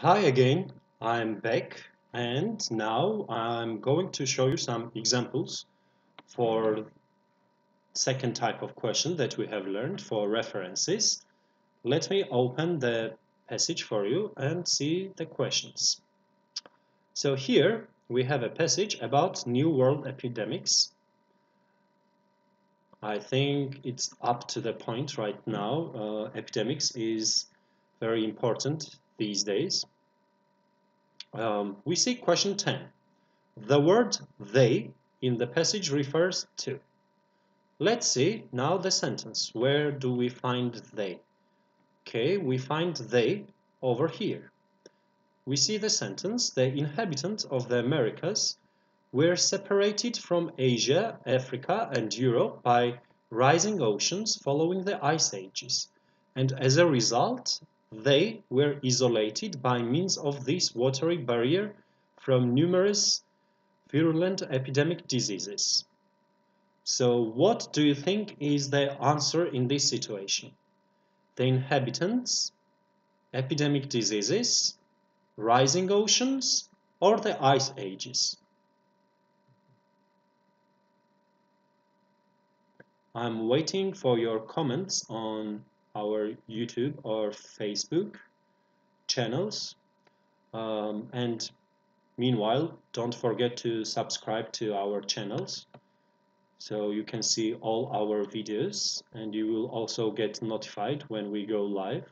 Hi again, I'm back and now I'm going to show you some examples for second type of question that we have learned for references. Let me open the passage for you and see the questions. So here we have a passage about New World epidemics. I think it's up to the point right now. Epidemics is very important these days. We see question 10. The word they in the passage refers to. Let's see now the sentence. Where do we find they? Okay, we find they over here. We see the sentence, the inhabitants of the Americas were separated from Asia, Africa, and Europe by rising oceans following the ice ages, and as a result, they were isolated by means of this watery barrier from numerous virulent epidemic diseases. So what do you think is the answer in this situation? The inhabitants, epidemic diseases, rising oceans, or the ice ages? I'm waiting for your comments on our YouTube or Facebook channels. And meanwhile, don't forget to subscribe to our channels so you can see all our videos and you will also get notified when we go live.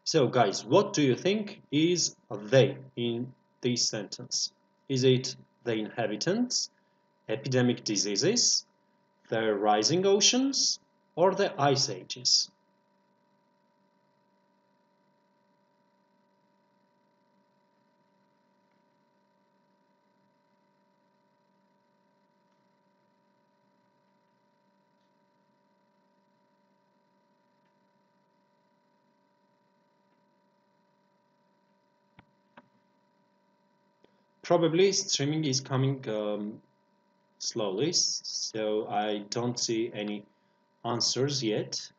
So guys, what do you think is they in this sentence? Is it the inhabitants, epidemic diseases, the rising oceans, or the ice ages? Probably streaming is coming slowly, so I don't see any answers yet.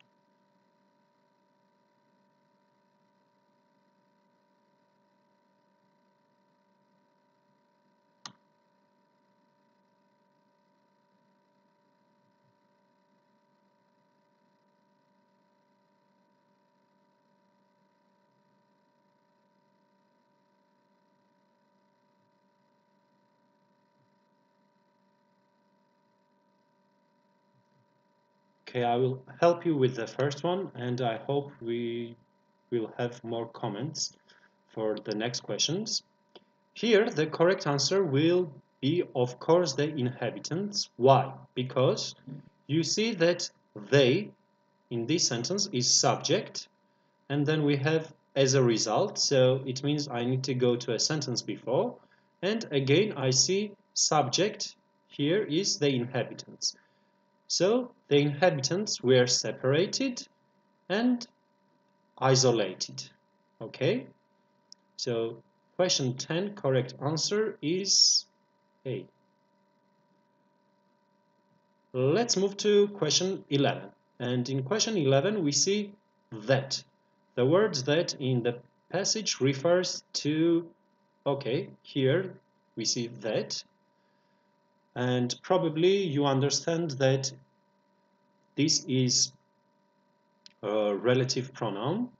Okay, I will help you with the first one, and I hope we will have more comments for the next questions. Here, the correct answer will be, of course, the inhabitants. Why? Because you see that they in this sentence is subject, and then we have as a result, so it means I need to go to a sentence before, and again I see subject here is the inhabitants. So the inhabitants were separated and isolated. Okay? So question 10, correct answer is A. Let's move to question 11. And in question 11, we see that. The word that in the passage refers to, okay, here we see that. And probably you understand that this is a relative pronoun.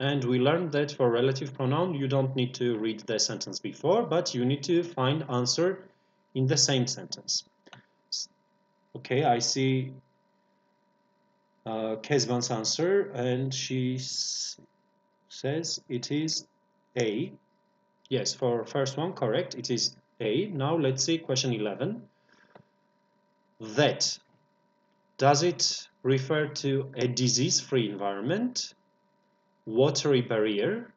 And we learned that for relative pronoun, you don't need to read the sentence before, but you need to find answer in the same sentence. Okay, I see Kezban's answer, and she says it is A. Yes, for first one, correct, it is A. Now let's see question 11. That, does it refer to a disease-free environment, watery barrier,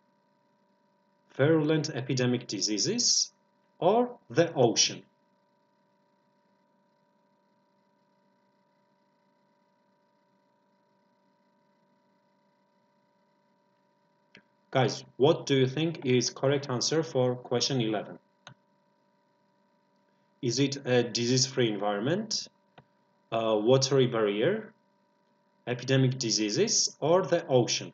virulent epidemic diseases, or the ocean? Guys, what do you think is correct answer for question 11? Is it a disease-free environment, a watery barrier, epidemic diseases, or the ocean?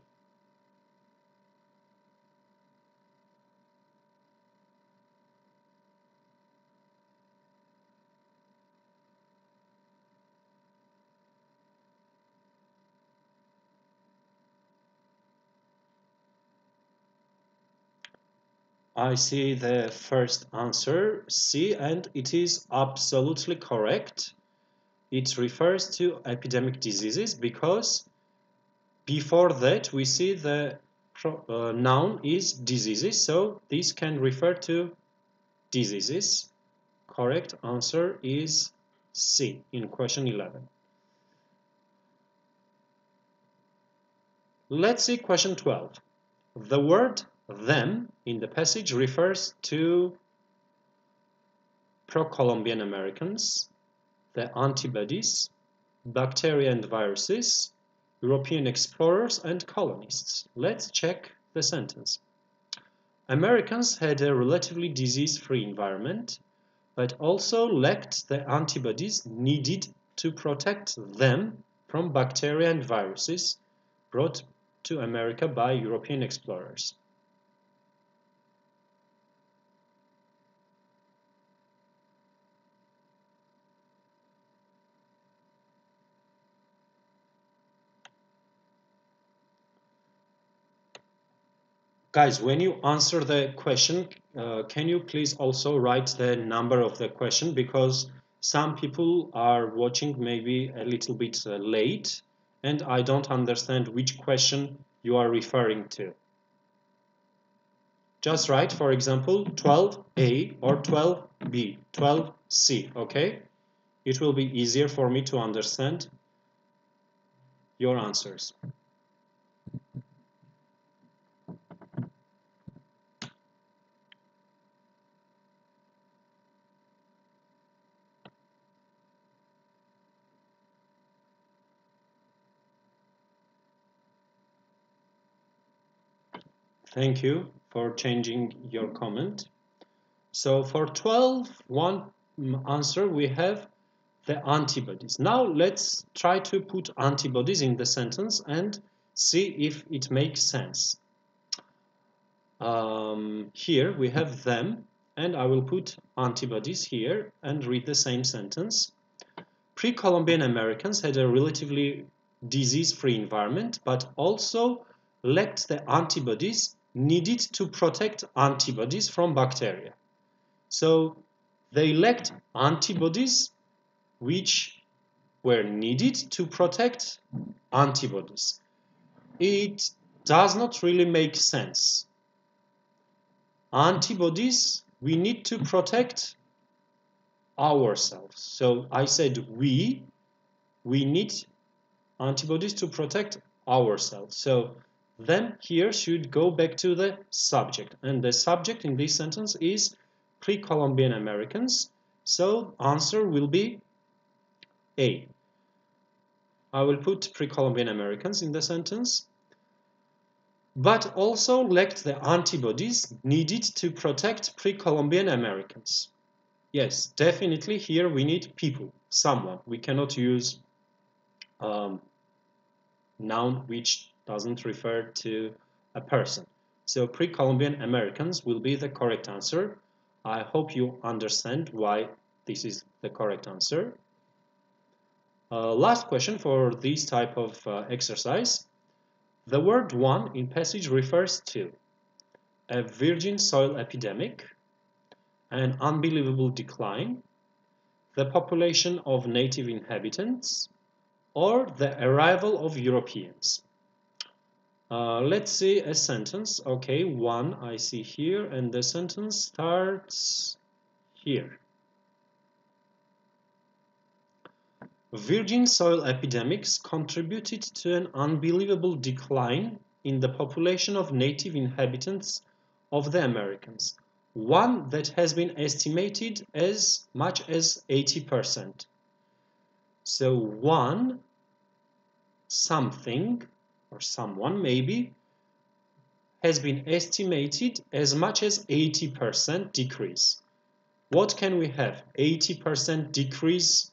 I see the first answer, C, and it is absolutely correct. It refers to epidemic diseases because before that we see the noun is diseases, so this can refer to diseases. Correct answer is C in question 11. Let's see question 12. The word them in the passage refers to pro-Columbian Americans, the antibodies, bacteria and viruses, European explorers and colonists. Let's check the sentence. Americans had a relatively disease-free environment, but also lacked the antibodies needed to protect them from bacteria and viruses brought to America by European explorers. Guys, when you answer the question, can you please also write the number of the question, because some people are watching maybe a little bit late and I don't understand which question you are referring to. Just write, for example, 12A or 12B, 12C, okay? It will be easier for me to understand your answers. Thank you for changing your comment. So for 12, one answer we have the antibodies. Now let's try to put antibodies in the sentence and see if it makes sense. Here we have them, and I will put antibodies here and read the same sentence. Pre-Columbian Americans had a relatively disease-free environment, but also lacked the antibodies needed to protect antibodies from bacteria. So they lacked antibodies which were needed to protect antibodies. It does not really make sense. Antibodies, we need to protect ourselves. So I said we need antibodies to protect ourselves. So then here should go back to the subject. And the subject in this sentence is pre-Columbian Americans. So answer will be A. I will put pre-Columbian Americans in the sentence. But also lacked the antibodies needed to protect pre-Columbian Americans. Yes, definitely here we need people, someone. We cannot use noun which doesn't refer to a person. So pre-Columbian Americans will be the correct answer. I hope you understand why this is the correct answer. Last question for this type of exercise. The word one in passage refers to a virgin soil epidemic, an unbelievable decline, the population of native inhabitants, or the arrival of Europeans. Let's see a sentence. Okay, one I see here, and the sentence starts here. Virgin soil epidemics contributed to an unbelievable decline in the population of native inhabitants of the Americas, one that has been estimated as much as 80%. So one something or someone maybe has been estimated as much as 80% decrease. What can we have? 80% decrease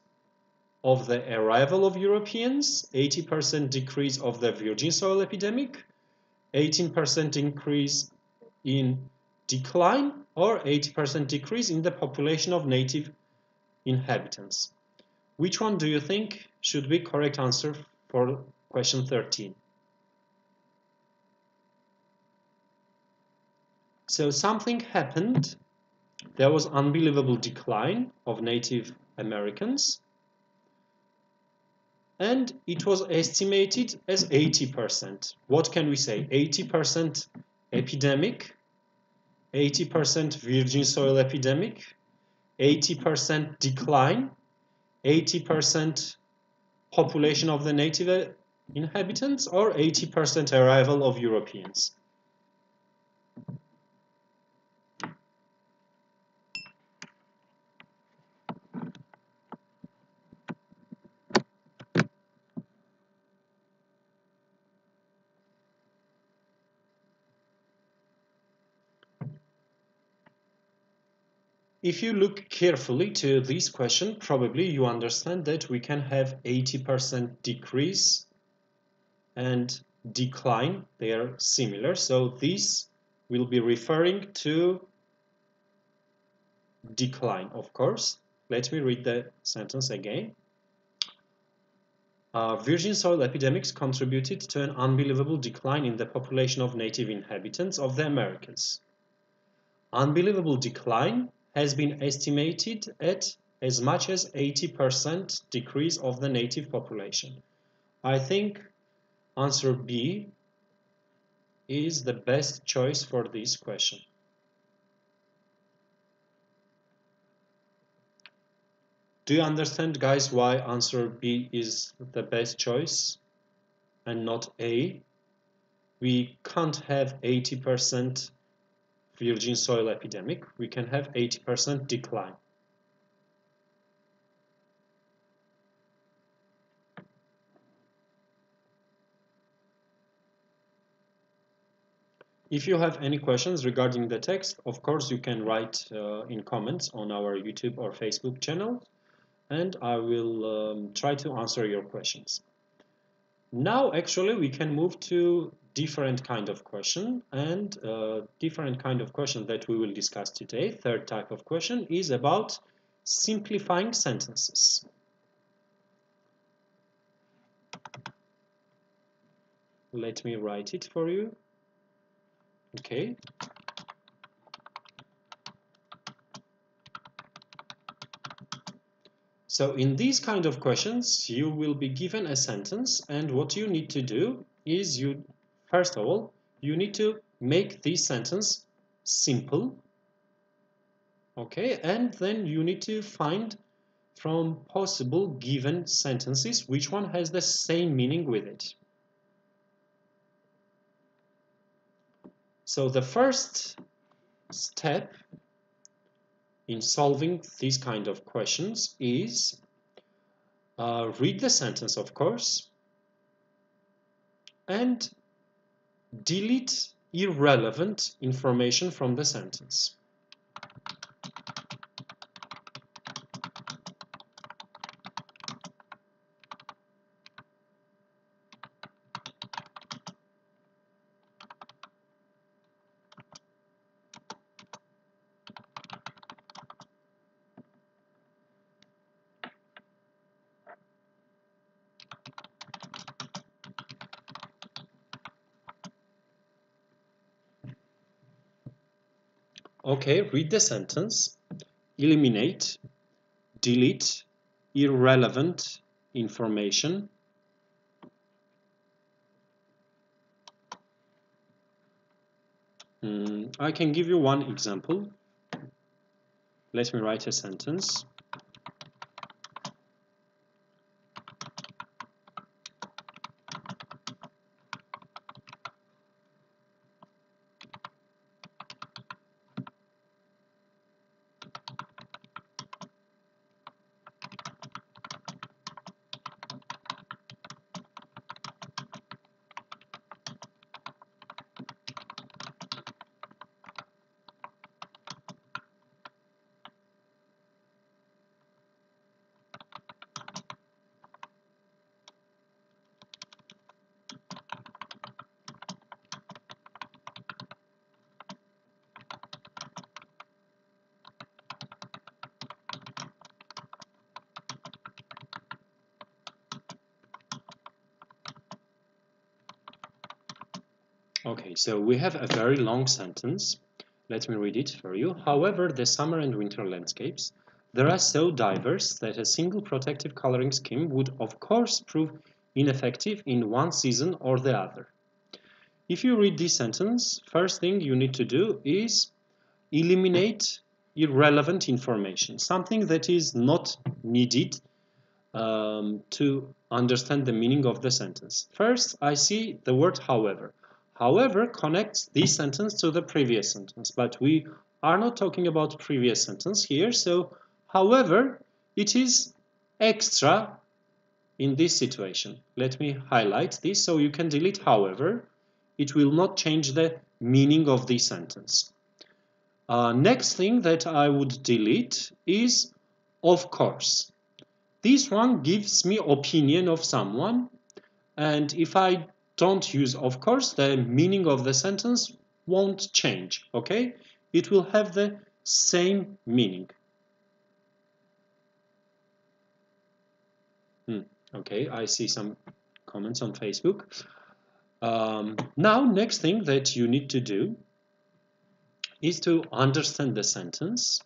of the arrival of Europeans, 80% decrease of the virgin soil epidemic, 18% increase in decline, or 80% decrease in the population of native inhabitants. Which one do you think should be correct answer for question 13? So something happened. There was unbelievable decline of Native Americans, and it was estimated as 80%. What can we say? 80% epidemic, 80% virgin soil epidemic, 80% decline, 80% population of the native inhabitants, or 80% arrival of Europeans. If you look carefully to this question, probably you understand that we can have 80% decrease and decline. They are similar. So this will be referring to decline, of course. Let me read the sentence again. Virgin soil epidemics contributed to an unbelievable decline in the population of native inhabitants of the Americas. Unbelievable decline has been estimated at as much as 80% decrease of the native population. I think answer B is the best choice for this question. Do you understand, guys, why answer B is the best choice and not A? We can't have 80% virgin soil epidemic. We can have 80% decline. If you have any questions regarding the text, of course you can write in comments on our YouTube or Facebook channel, and I will try to answer your questions. Now actually we can move to different kind of question, and different kind of question that we will discuss today. Third type of question is about simplifying sentences. Let me write it for you. Okay. So in these kind of questions, you will be given a sentence, and what you need to do is first of all, you need to make this sentence simple. Okay, and then you need to find from possible given sentences which one has the same meaning with it. So the first step in solving these kind of questions is read the sentence, of course, and delete irrelevant information from the sentence. Okay, read the sentence, eliminate, delete irrelevant information. I can give you one example. Let me write a sentence. Okay, so we have a very long sentence, Let me read it for you. However, the summer and winter landscapes, they are so diverse that a single protective coloring scheme would of course prove ineffective in one season or the other. If you read this sentence, first thing you need to do is eliminate irrelevant information, something that is not needed to understand the meaning of the sentence. First, I see the word however. However connects this sentence to the previous sentence, but we are not talking about previous sentence here, so however, it is extra in this situation. Let me highlight this so you can delete however. It will not change the meaning of this sentence. Next thing that I would delete is of course. This one gives me opinion of someone, and if I don't use of course, the meaning of the sentence won't change, okay? It will have the same meaning. Okay, I see some comments on Facebook. Now, next thing that you need to do is to understand the sentence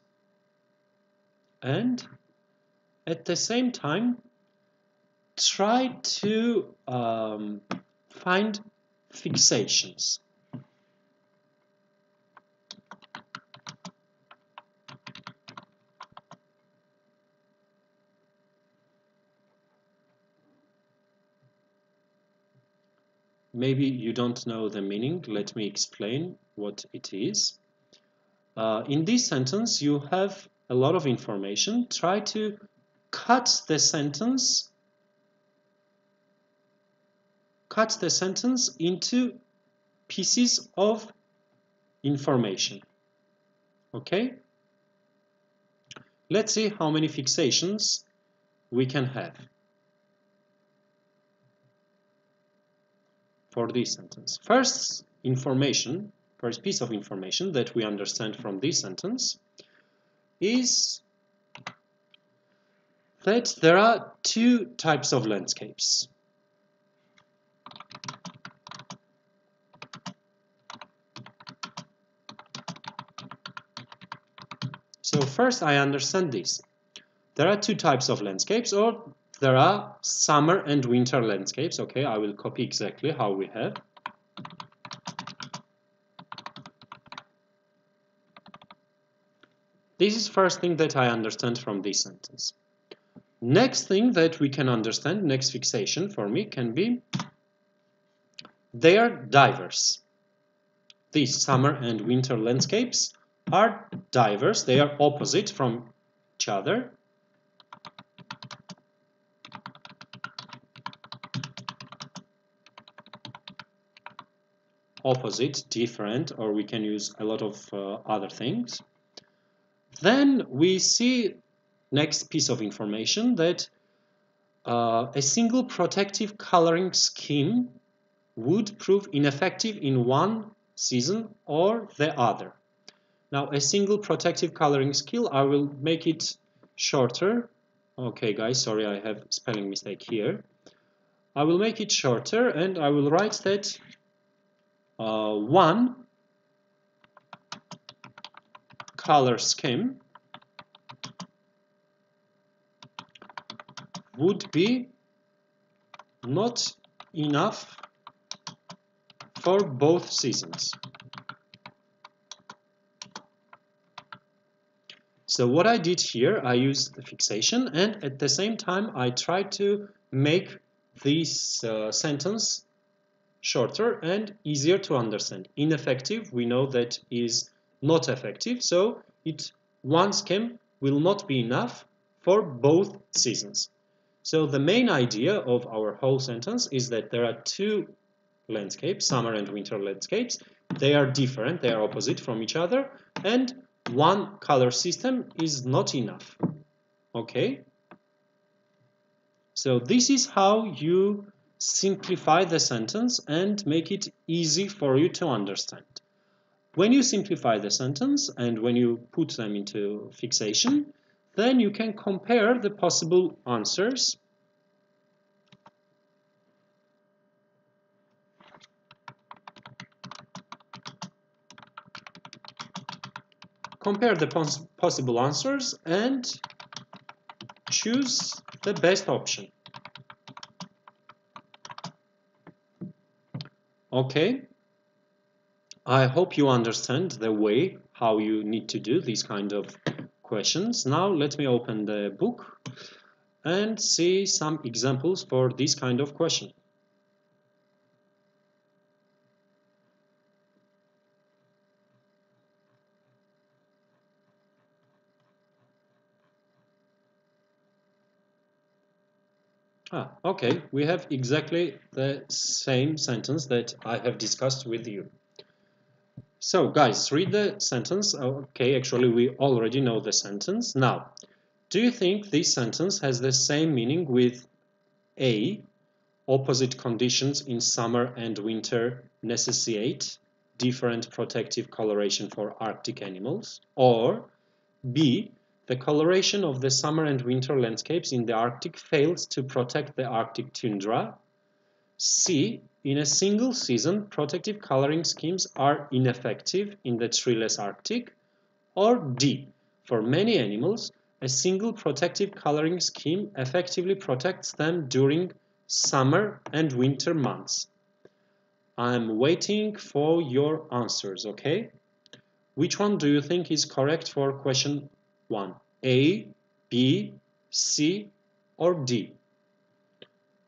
and at the same time try to find fixations. Maybe you don't know the meaning. Let me explain what it is. In this sentence, you have a lot of information. Try to cut the sentence into pieces of information. Okay? Let's see how many fixations we can have for this sentence. First piece of information that we understand from this sentence is that there are two types of landscapes. So first I understand this. There are two types of landscapes, or there are summer and winter landscapes. Okay, I will copy exactly how we have. This is first thing that I understand from this sentence. Next thing that we can understand, next fixation for me can be they are diverse. These summer and winter landscapes are diverse. They are opposite from each other. Opposite, different, or we can use a lot of other things. Then we see next piece of information that a single protective coloring scheme would prove ineffective in one season or the other. Now, a single protective coloring scheme, I will make it shorter. Okay, guys, sorry, I have spelling mistake here. I will make it shorter and I will write that one color scheme would be not enough for both seasons. So what I did here, I used the fixation and at the same time I tried to make this sentence shorter and easier to understand. Ineffective, we know that is not effective, so one scheme will not be enough for both seasons. So the main idea of our whole sentence is that there are two landscapes, summer and winter landscapes. They are different, they are opposite from each other, and one color system is not enough. Okay? So this is how you simplify the sentence and make it easy for you to understand. When you simplify the sentence and when you put them into fixation, then you can compare the possible answers. compare the possible answers and choose the best option. Okay, I hope you understand the way how you need to do these kind of questions. Now let me open the book and see some examples for this kind of question. Okay, we have exactly the same sentence that I have discussed with you. So guys, read the sentence. Okay, actually we already know the sentence. Now, do you think this sentence has the same meaning with A, opposite conditions in summer and winter necessitate different protective coloration for Arctic animals, or B, the coloration of the summer and winter landscapes in the Arctic fails to protect the Arctic tundra. C, in a single season, protective coloring schemes are ineffective in the treeless Arctic. Or D, for many animals, a single protective coloring scheme effectively protects them during summer and winter months. I'm waiting for your answers, okay? Which one do you think is correct for question 1? A, B, C, or D?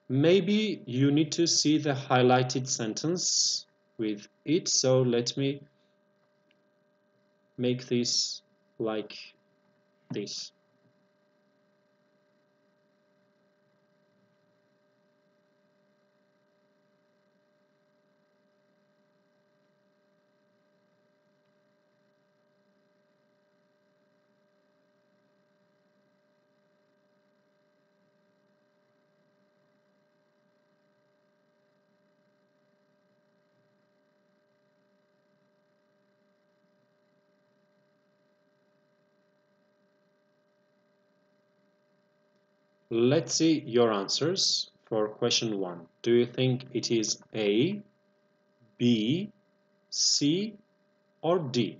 Maybe you need to see the highlighted sentence with it, so let me make this like this. Let's see your answers for question 1. Do you think it is A, B, C, or D?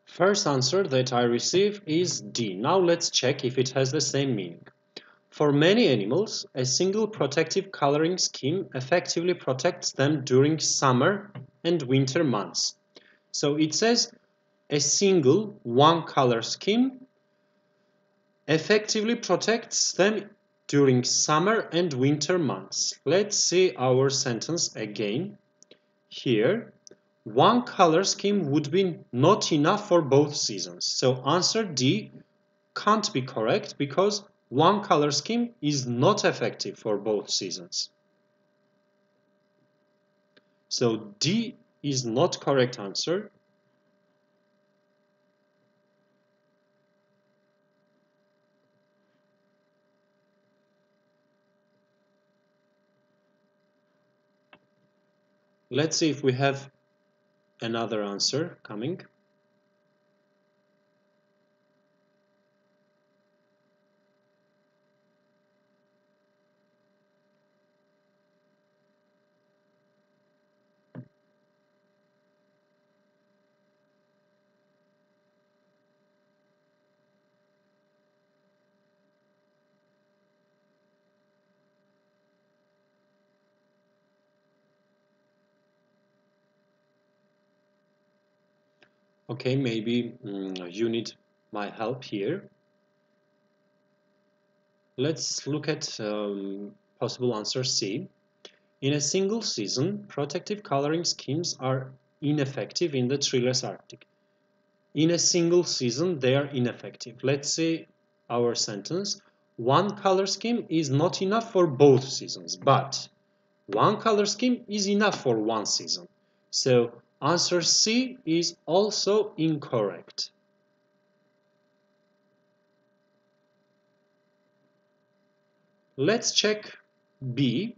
First answer that I receive is D. Now let's check if it has the same meaning. For many animals, a single protective coloring scheme effectively protects them during summer and winter months. So it says a single one color scheme effectively protects them during summer and winter months. Let's see our sentence again. Here, one color scheme would be not enough for both seasons. So answer D can't be correct because one color scheme is not effective for both seasons. So D is not correct answer. Let's see if we have another answer coming. Okay, maybe you need my help here. Let's look at possible answer C. In a single season, protective coloring schemes are ineffective in the treeless Arctic. In a single season, they are ineffective. Let's see our sentence. One color scheme is not enough for both seasons, but one color scheme is enough for one season. So answer C is also incorrect. Let's check B.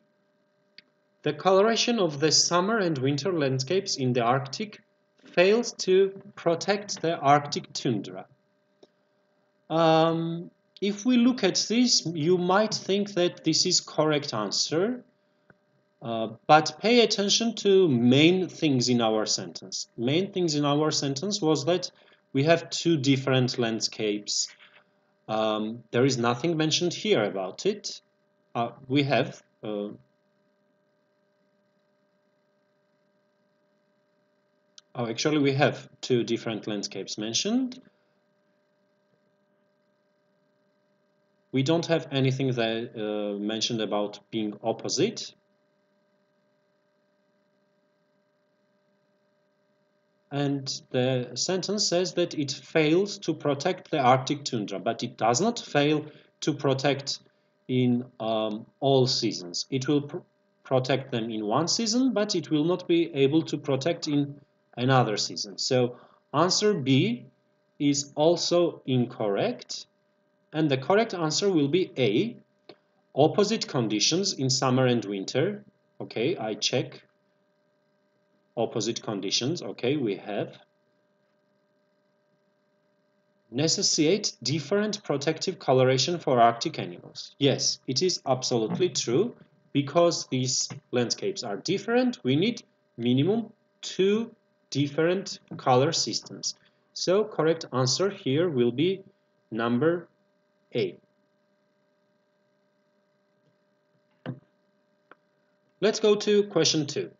The coloration of the summer and winter landscapes in the Arctic fails to protect the Arctic tundra. If we look at this, you might think that this is correct answer, but pay attention to main things in our sentence. Main things in our sentence was that we have two different landscapes. There is nothing mentioned here about it. We have actually we have two different landscapes mentioned. We don't have anything that mentioned about being opposite. And the sentence says that it fails to protect the Arctic tundra, but it does not fail to protect in all seasons. It will protect them in one season, but it will not be able to protect in another season. So answer B is also incorrect, and the correct answer will be A, opposite conditions in summer and winter. Okay, I check opposite conditions. Okay, we have necessitate different protective coloration for Arctic animals. Yes, it is absolutely true. Because these landscapes are different, we need minimum two different color systems. So correct answer here will be number A. Let's go to question 2.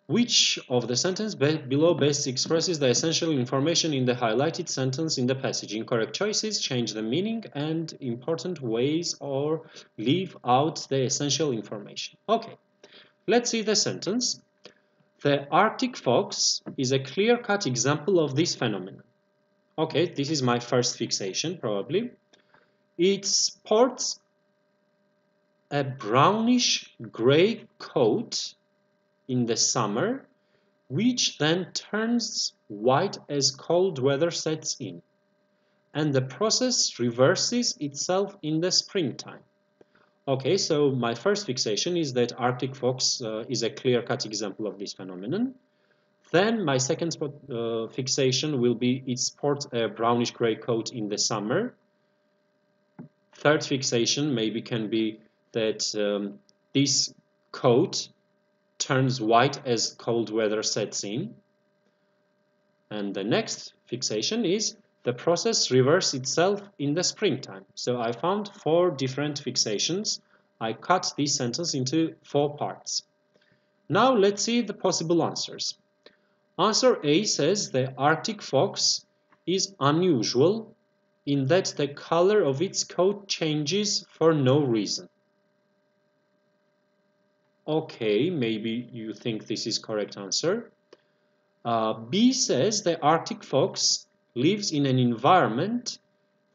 Which of the sentences below best expresses the essential information in the highlighted sentence in the passage? Incorrect choices, change the meaning, and important ways, or leave out the essential information. Okay, let's see the sentence. The Arctic fox is a clear-cut example of this phenomenon. Okay, this is my first fixation, probably. It sports a brownish-gray coat in the summer, which then turns white as cold weather sets in, and the process reverses itself in the springtime. Okay, so my first fixation is that Arctic fox is a clear-cut example of this phenomenon. Then my second fixation will be it sports a brownish-gray coat in the summer. Third fixation maybe can be that this coat turns white as cold weather sets in. And the next fixation is the process reverses itself in the springtime. So I found 4 different fixations. I cut this sentence into 4 parts. Now let's see the possible answers. Answer A says the Arctic fox is unusual in that the color of its coat changes for no reason. Okay, maybe you think this is correct answer. B says the Arctic fox lives in an environment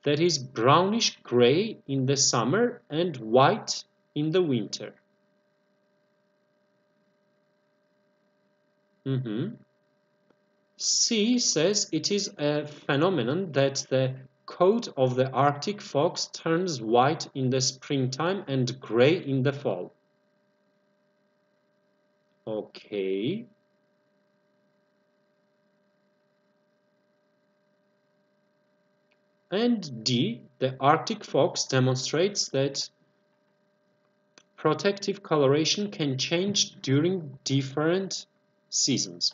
that is brownish-gray in the summer and white in the winter. C says it is a phenomenon that the coat of the Arctic fox turns white in the springtime and gray in the fall. Okay. And D, the Arctic fox demonstrates that protective coloration can change during different seasons.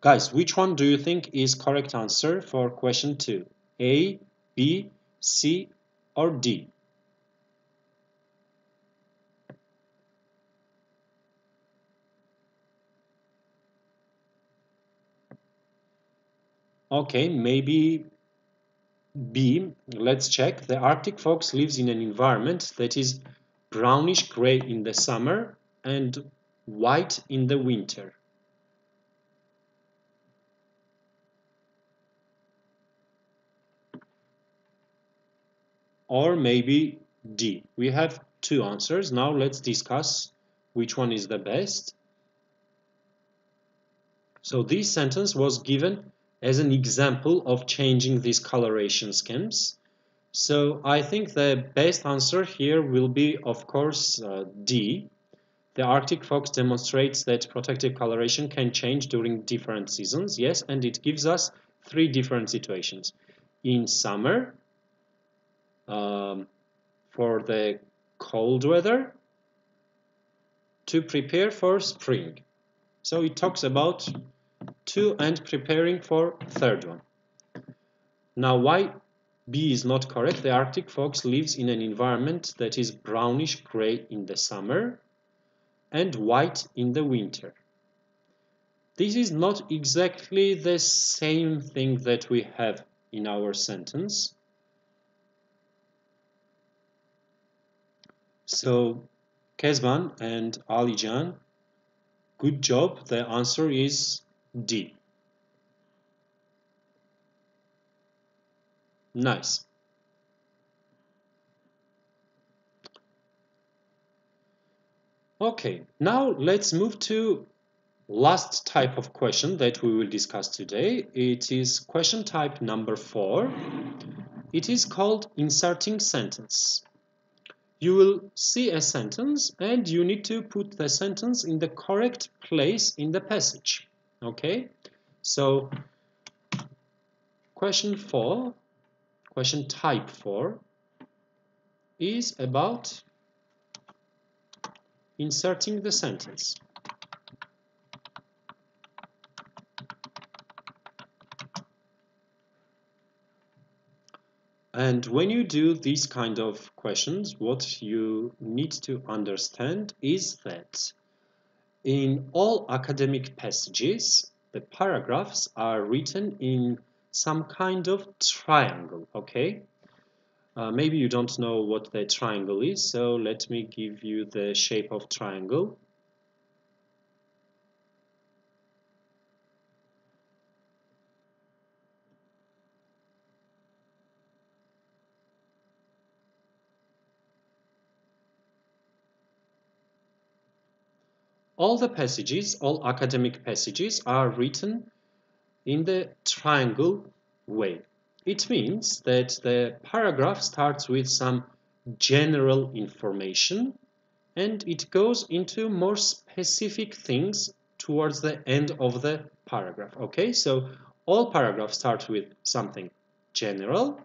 Guys, which one do you think is correct answer for question 2? A, B, C, or D? Okay, maybe B. Let's check. The Arctic fox lives in an environment that is brownish-gray in the summer and white in the winter. Or maybe D. We have 2 answers. Now let's discuss which one is the best. So this sentence was given as an example of changing these coloration schemes. So I think the best answer here will be, of course, D. The Arctic fox demonstrates that protective coloration can change during different seasons. Yes, and it gives us 3 different situations. In summer, for the cold weather, to prepare for spring. So it talks about 2 and preparing for third one. Now, why B is not correct? The Arctic fox lives in an environment that is brownish gray in the summer and white in the winter. This is not exactly the same thing that we have in our sentence. So, Kezban and Alican, good job. The answer is D. Nice. Okay, now let's move to last type of question that we will discuss today. It is question type number 4. It is called inserting sentence. You will see a sentence and you need to put the sentence in the correct place in the passage. Okay, so question type 4 is about inserting the sentence. And when you do these kind of questions, what you need to understand is that in all academic passages, the paragraphs are written in some kind of triangle, okay? Maybe you don't know what the triangle is, so let me give you the shape of triangle. All the passages, all academic passages are written in the triangle way. It means that the paragraph starts with some general information and it goes into more specific things towards the end of the paragraph. Okay, so all paragraphs start with something general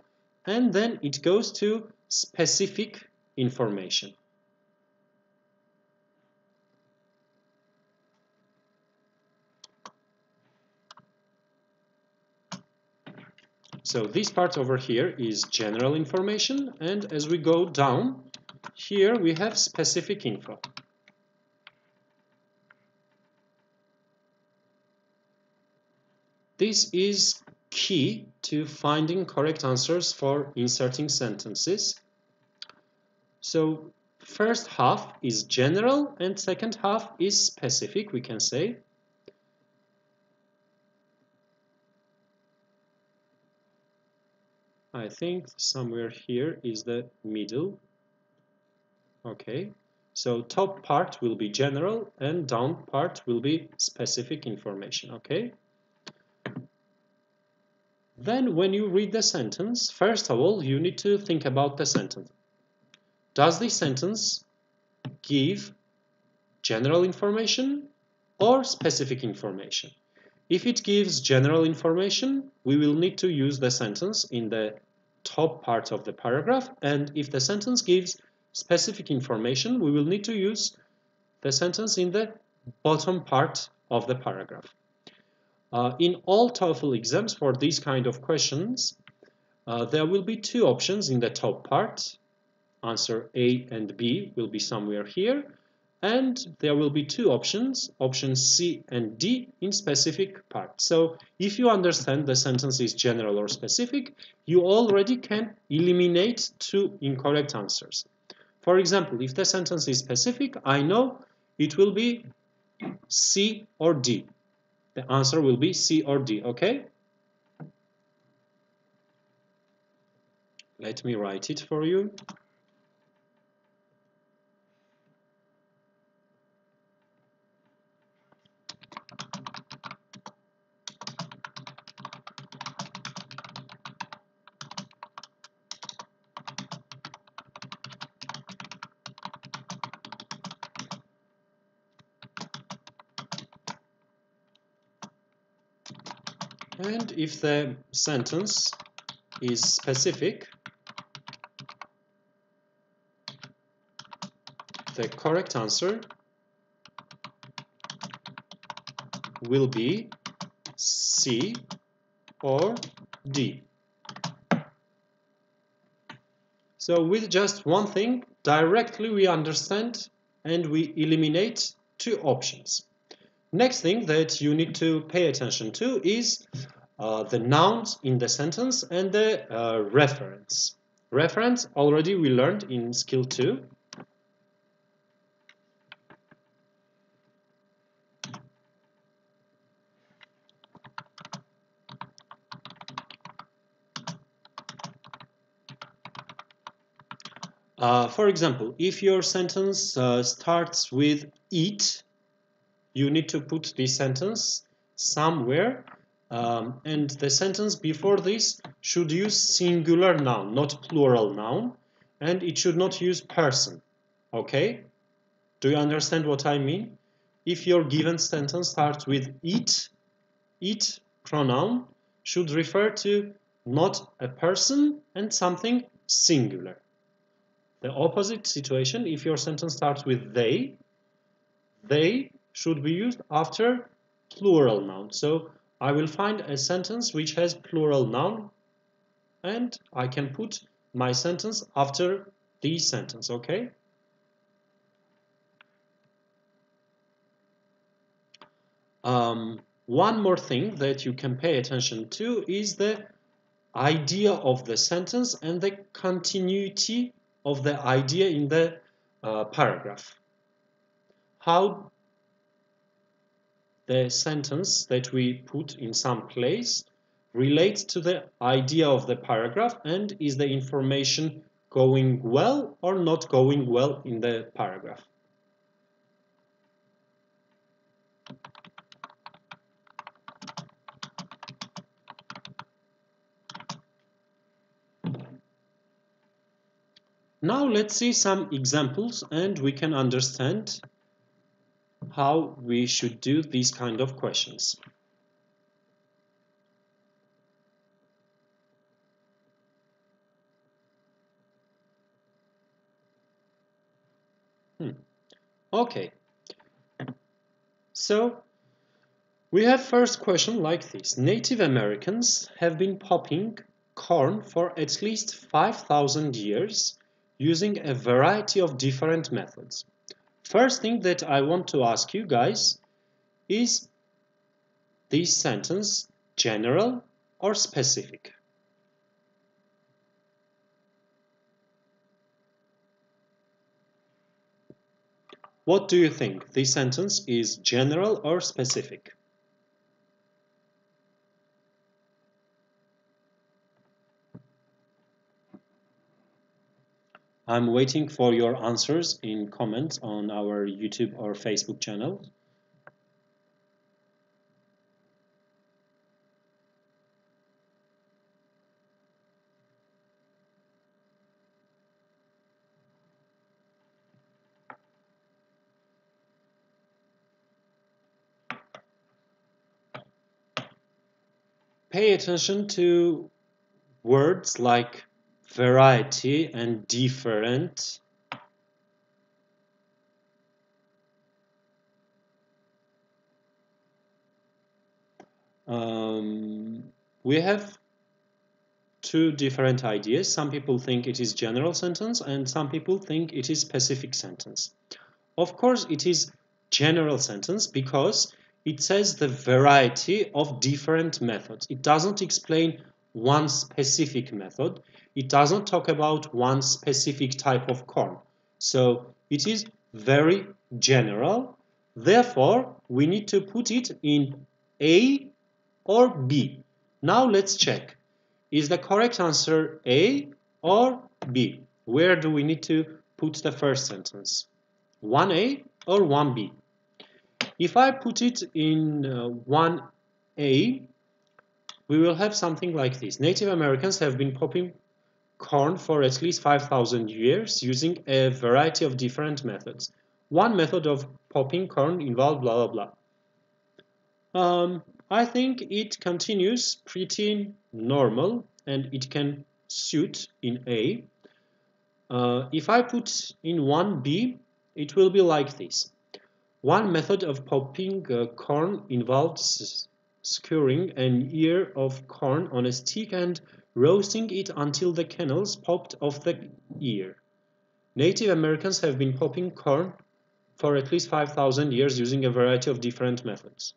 and then it goes to specific information. So this part over here is general information, and as we go down, here we have specific info. This is key to finding correct answers for inserting sentences. So first half is general and second half is specific, we can say. I think somewhere here is the middle. Okay, so top part will be general and down part will be specific information, okay? Then when you read the sentence, first of all, you need to think about the sentence. Does this sentence give general information or specific information? If it gives general information, we will need to use the sentence in the top part of the paragraph, and if the sentence gives specific information, we will need to use the sentence in the bottom part of the paragraph. In all TOEFL exams for these kind of questions, there will be 2 options in the top part. Answer A and B will be somewhere here. And there will be 2 options, options C and D, in specific part. So if you understand the sentence is general or specific, you already can eliminate 2 incorrect answers. For example, if the sentence is specific, I know it will be C or D. The answer will be C or D, okay? Let me write it for you. And if the sentence is specific, the correct answer will be C or D. So with just one thing, directly we understand and we eliminate two options. Next thing that you need to pay attention to is the nouns in the sentence and the reference. Reference already we learned in skill 2. For example, if your sentence starts with eat, you need to put this sentence somewhere, and the sentence before this should use singular noun, not plural noun, and it should not use person. Okay? Do you understand what I mean? If your given sentence starts with eat pronoun should refer to not a person and something singular. The opposite situation, if your sentence starts with they should be used after plural noun. So I will find a sentence which has plural noun and I can put my sentence after the sentence, okay? One more thing that you can pay attention to is the idea of the sentence and the continuity of the idea in the paragraph. How the sentence that we put in some place relates to the idea of the paragraph, and is the information going well or not going well in the paragraph. Now let's see some examples and we can understand how we should do these kind of questions. Okay, so we have first question like this. Native Americans have been popping corn for at least 5,000 years using a variety of different methods. First thing that I want to ask you guys is this sentence general or specific? What do you think? This sentence is general or specific? I'm waiting for your answers in comments on our YouTube or Facebook channel. Pay attention to words like variety and different. We have two different ideas. Some people think it is general sentence and some people think it is specific sentence. Of course, it is general sentence because it says the variety of different methods. It doesn't explain one specific method. It doesn't talk about one specific type of corn. So it is very general. Therefore, we need to put it in A or B. Now let's check. Is the correct answer A or B? Where do we need to put the first sentence? 1A or 1B? If I put it in 1A, we will have something like this. Native Americans have been popping corn for at least 5,000 years using a variety of different methods. One method of popping corn involved blah blah blah. I think it continues pretty normal and it can suit in A. If I put in 1B, it will be like this. One method of popping corn involves skewering an ear of corn on a stick and roasting it until the kernels popped off the ear. Native Americans have been popping corn for at least 5,000 years using a variety of different methods.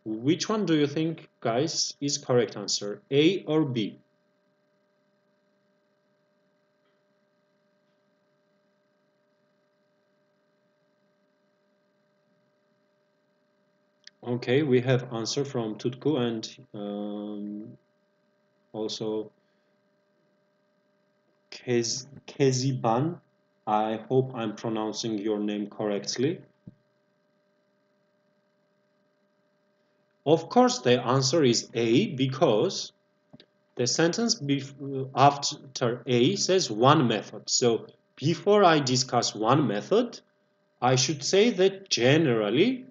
Which one do you think, guys, is correct answer? A or B? Okay, we have answer from Tutku and also Keziban. I hope I'm pronouncing your name correctly. Of course, the answer is A because the sentence after A says one method. So before I discuss one method, I should say that generally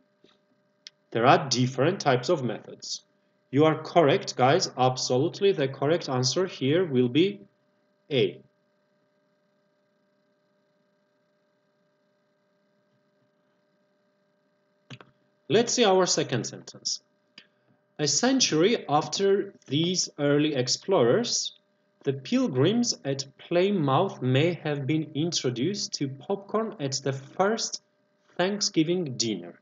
there are different types of methods. You are correct, guys. Absolutely, the correct answer here will be A. Let's see our second sentence. A century after these early explorers, the pilgrims at Plymouth may have been introduced to popcorn at the first Thanksgiving dinner.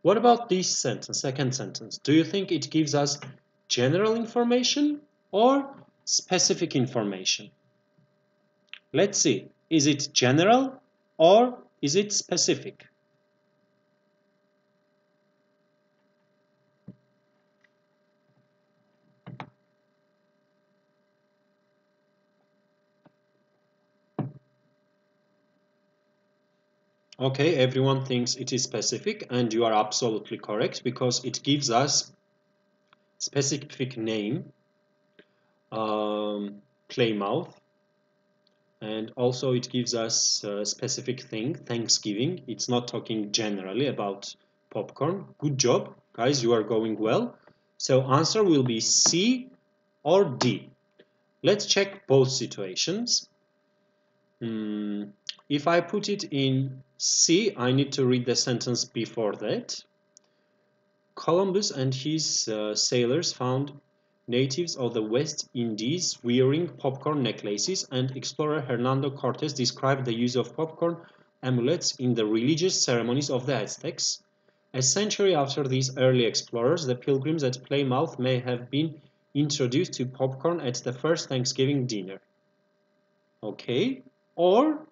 What about this sentence, second sentence? Do you think it gives us general information or specific information? Let's see. Is it general or is it specific? Okay, everyone thinks it is specific, and you are absolutely correct because it gives us specific name, Plymouth, and also it gives us a specific thing, Thanksgiving. It's not talking generally about popcorn. Good job, guys, you are going well. So answer will be C or D. Let's check both situations. If I put it in C, I need to read the sentence before that. Columbus and his sailors found natives of the West Indies wearing popcorn necklaces, and explorer Hernando Cortes described the use of popcorn amulets in the religious ceremonies of the Aztecs. A century after these early explorers, the pilgrims at Plymouth may have been introduced to popcorn at the first Thanksgiving dinner. Okay, or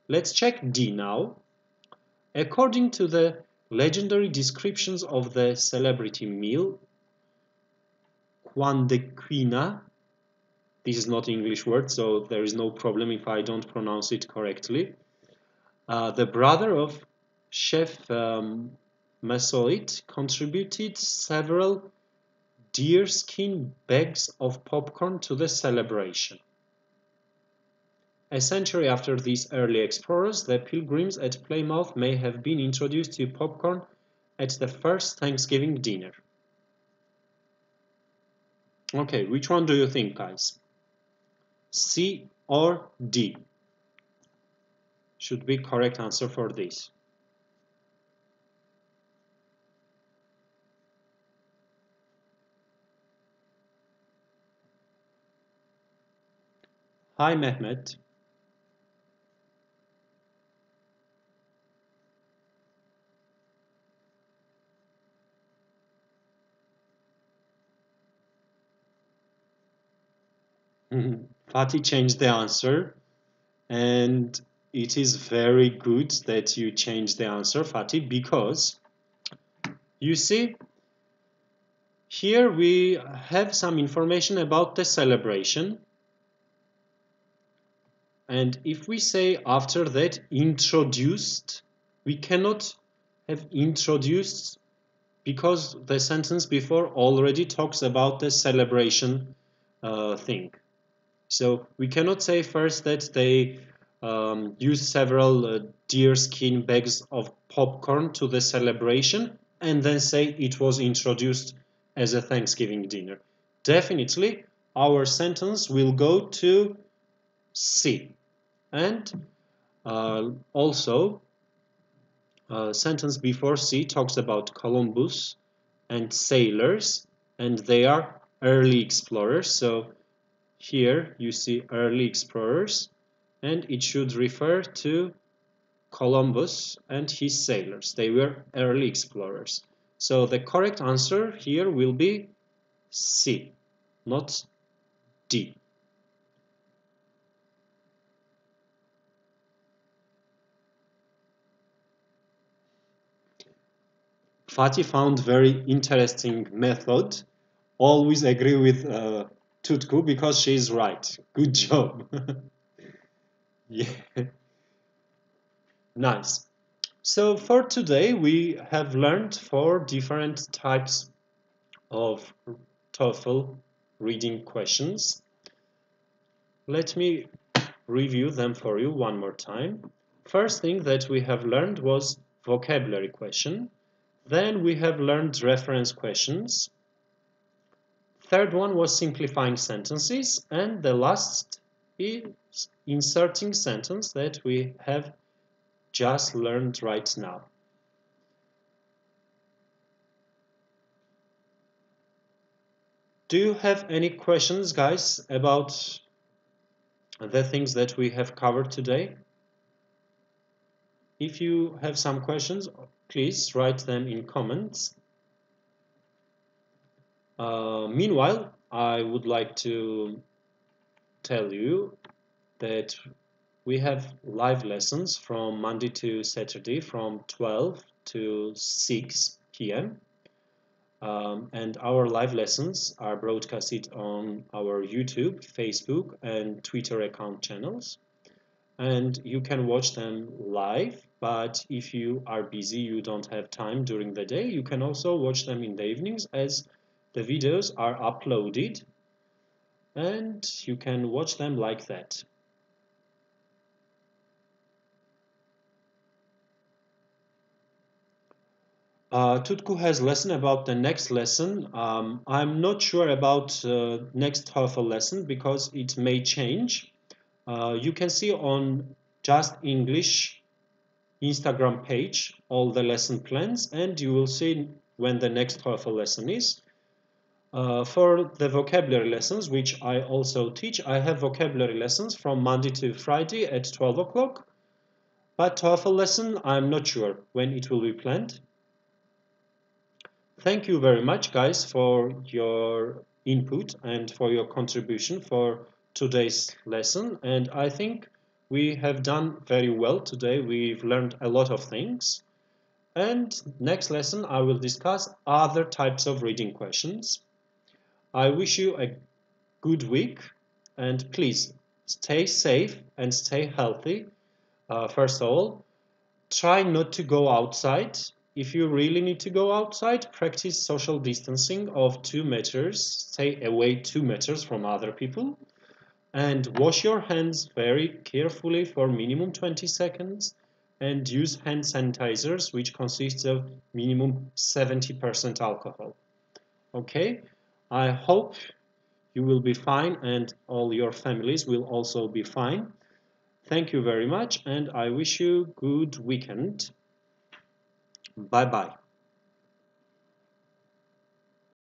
let's check D now. According to the legendary descriptions of the celebrity meal, Quandequina, this is not an English word, so there is no problem if I don't pronounce it correctly. The brother of Chef Massoit contributed several deerskin bags of popcorn to the celebration. A century after these early explorers, the pilgrims at Plymouth may have been introduced to popcorn at the first Thanksgiving dinner. Okay, which one do you think, guys? C or D should be correct answer for this. Hi, Mehmet. Fatih changed the answer, and it is very good that you changed the answer, Fatih, because you see, here we have some information about the celebration, and if we say after that introduced, we cannot have introduced because the sentence before already talks about the celebration thing. So we cannot say first that they used several deerskin bags of popcorn to the celebration and then say it was introduced as a Thanksgiving dinner. Definitely, our sentence will go to C. And also, sentence before C talks about Columbus and sailors, and they are early explorers. So here you see early explorers, and it should refer to Columbus and his sailors. They were early explorers. So the correct answer here will be C, not D. Fatih found very interesting method. Always agree with Tutku because she's right. Good job. Yeah. Nice. So for today, we have learned 4 different types of TOEFL reading questions. Let me review them for you one more time. First thing that we have learned was vocabulary question. Then we have learned reference questions. Third one was simplifying sentences. And the last is inserting sentence that we have just learned right now. Do you have any questions, guys, about the things that we have covered today? If you have some questions, please write them in comments. Meanwhile, I would like to tell you that we have live lessons from Monday to Saturday from 12 to 6 p.m. And our live lessons are broadcasted on our YouTube, Facebook, and Twitter account channels. And you can watch them live, but if you are busy, you don't have time during the day, you can also watch them in the evenings as the videos are uploaded and you can watch them like that. Tutku has lesson about the next lesson. I'm not sure about next TOEFL lesson because it may change. You can see on Justenglish Instagram page all the lesson plans and you will see when the next TOEFL lesson is. For the vocabulary lessons, which I also teach, I have vocabulary lessons from Monday to Friday at 12 o'clock. But TOEFL lesson, I'm not sure when it will be planned. Thank you very much, guys, for your input and for your contribution for today's lesson. And I think we have done very well today. We've learned a lot of things. And next lesson, I will discuss other types of reading questions. I wish you a good week and please stay safe and stay healthy. First of all, try not to go outside. If you really need to go outside, practice social distancing of 2 meters. Stay away 2 meters from other people. And wash your hands very carefully for minimum 20 seconds. And use hand sanitizers, which consists of minimum 70% alcohol. Okay? I hope you will be fine and all your families will also be fine. Thank you very much and I wish you good weekend. Bye bye.